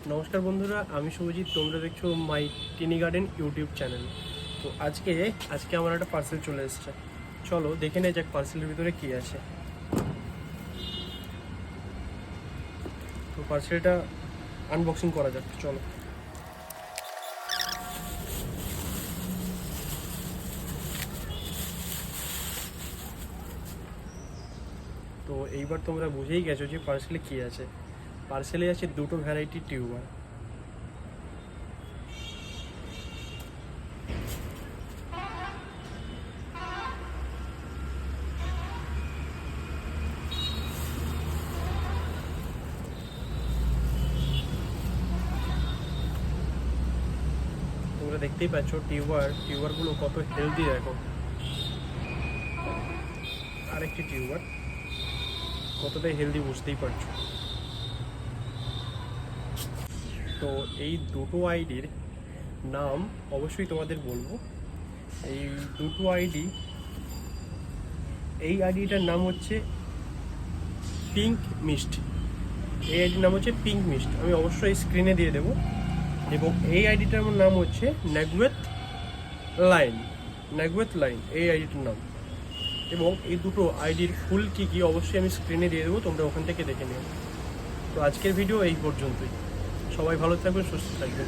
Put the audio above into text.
নমস্কার বন্ধুরা, আমি শুভজিৎ। তোমরা দেখছো মাই টিনি গার্ডেন ইউটিউব চ্যানেল। তো আজকে আমার একটা পার্সেল চলে এসেছে। চলো দেখে নেওয়া যাক পার্সেলের ভিতরে কী আছে। তো পার্সেলটা আনবক্সিং করা যাক, চলো। তো এইবার তোমরা বুঝেই গেছো যে পার্সেলে কী আছে। পার্সেলে আছে দুটো ভ্যারাইটি টিউবার। তোমরা দেখতেই পাচ্ছ টিউবারগুলো কত হেলদি, দেখো। আরেকটি টিউবার কতটাই হেলদি বুঝতেই পারছো। তো এই দুটো আইডির নাম অবশ্যই তোমাদের বলবো। এই দুটো এই আইডিটার নাম হচ্ছে পিঙ্ক মিস্ট। এই আইডির নাম হচ্ছে পিঙ্ক মিস্ট, আমি অবশ্যই স্ক্রিনে দিয়ে দেবো। এবং এই আইডিটার নাম হচ্ছে ন্যাগুয়েথ লাইন এই আইডিটার নাম। এবং এই দুটো আইডির ফুল কী অবশ্যই আমি স্ক্রিনে দিয়ে দেবো, তোমরা ওখান থেকে দেখে নেবে। তো আজকের ভিডিও এই পর্যন্তই। সবাই ভালো থাকবেন, সুস্থ থাকবেন।